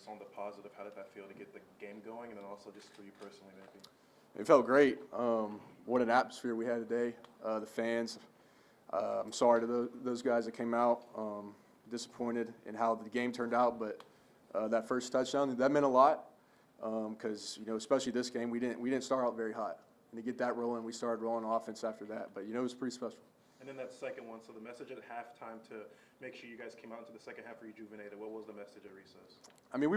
on the positive. How did that feel to get the game going, and then also just for you personally, maybe? It felt great. What an atmosphere we had today. The fans. I'm sorry to those guys that came out. Disappointed in how the game turned out, but that first touchdown, that meant a lot because especially this game, we didn't start out very hot. And to get that rolling, we started rolling offense after that. But it was pretty special. And then that second one, so the message at halftime to make sure you guys came out into the second half rejuvenated. What was the message at recess? I mean,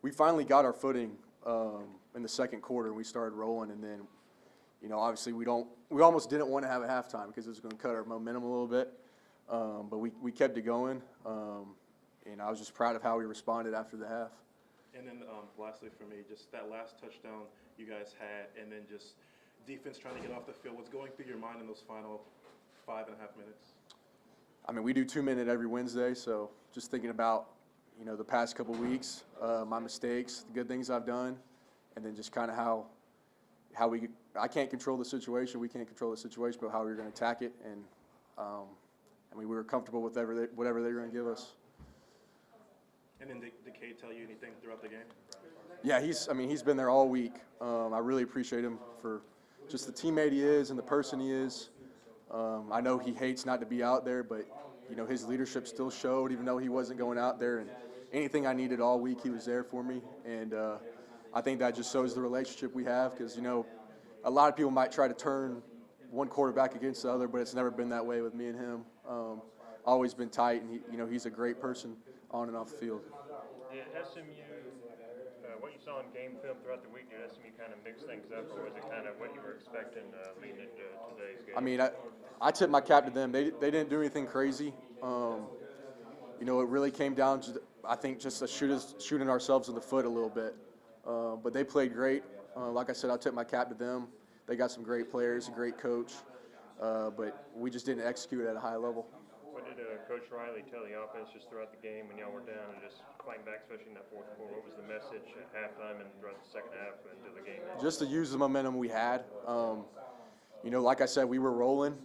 we finally got our footing in the second quarter, and we started rolling. And then, obviously we almost didn't want to have a halftime because it was going to cut our momentum a little bit. But we kept it going, and I was just proud of how we responded after the half. And then lastly for me, just that last touchdown you guys had, and then just defense trying to get off the field. What's going through your mind in those final 5.5 minutes? I mean, we do 2-minute every Wednesday, so just thinking about, the past couple weeks, my mistakes, the good things I've done, and then just kind of how I can't control the situation, we can't control the situation, but how we're going to attack it, and we were comfortable with whatever they were going to give us. And then did Cade tell you anything throughout the game? Yeah, he's been there all week. I really appreciate him for just the teammate he is and the person he is. I know he hates not to be out there, but his leadership still showed, even though he wasn't going out there. And anything I needed all week, he was there for me. And I think that just shows the relationship we have, because a lot of people might try to turn one quarterback against the other, but it's never been that way with me and him. Always been tight, and he's a great person on and off the field. Did SMU, what you saw in game film throughout the week, did SMU kind of mix things up, or was it kind of what you were expecting leading into today's game? I mean, I tip my cap to them. They didn't do anything crazy. It really came down to, I think, just shooting ourselves in the foot a little bit. But they played great. Like I said, I'll tip my cap to them. They got some great players, a great coach, but we just didn't execute at a high level. What did Coach Riley tell the offense just throughout the game when y'all were down and just fighting back, especially in that fourth quarter? What was the message at halftime and throughout the second half into the game? Just to use the momentum we had. Like I said, we were rolling.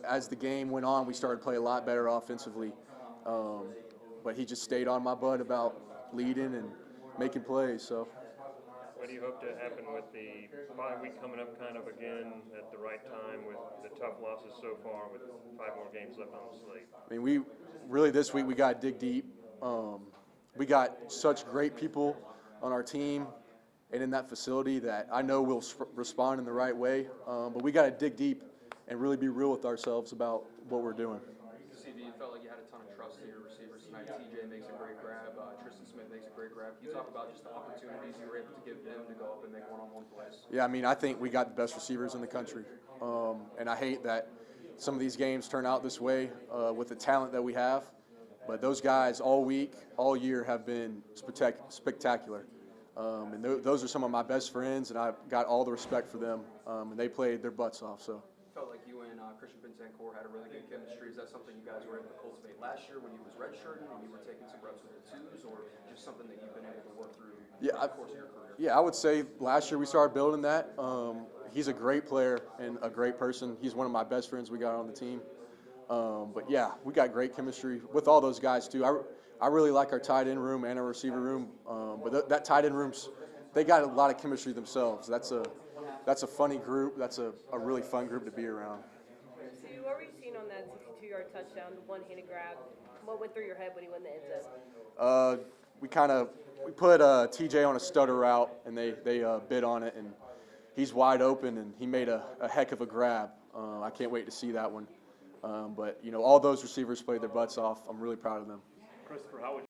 As the game went on, we started to play a lot better offensively. But he just stayed on my butt about leading and making plays. So. What do you hope to happen with the bye week coming up kind of again at the right time with the tough losses so far with 5 more games left on the slate? I mean, this week we got to dig deep. We got such great people on our team and in that facility that I know we'll respond in the right way. But we got to dig deep and really be real with ourselves about what we're doing. CV, you felt like you had a ton of trust in your receivers tonight. TJ makes a great grab. Tristan Smith makes a great grab. Can you talk about just the opportunities you were able to give them to go up and make one-on-one plays? Yeah, I mean, I think we got the best receivers in the country. And I hate that some of these games turn out this way with the talent that we have. But those guys all week, all year have been spectacular. And those are some of my best friends, and I've got all the respect for them. And they played their butts off. So. Felt like you and Christian Vizzina had a really good chemistry. Is that something you guys were able to cultivate last year when he was redshirting and you were taking some reps with the twos, or just something that you've been able to work through throughout the course of your career? Yeah, I would say last year we started building that. He's a great player and a great person. He's one of my best friends we got on the team. But yeah, we got great chemistry with all those guys too. I really like our tight end room and our receiver room. But that tight end room's, they got a lot of chemistry themselves. That's a funny group. That's a really fun group to be around. So what were you seeing on that 62-yard touchdown, the one-handed grab? What went through your head when he went in the end zone? We put TJ on a stutter route, and they bid on it, and he's wide open, and he made a heck of a grab. I can't wait to see that one. But all those receivers played their butts off. I'm really proud of them. Christopher, how would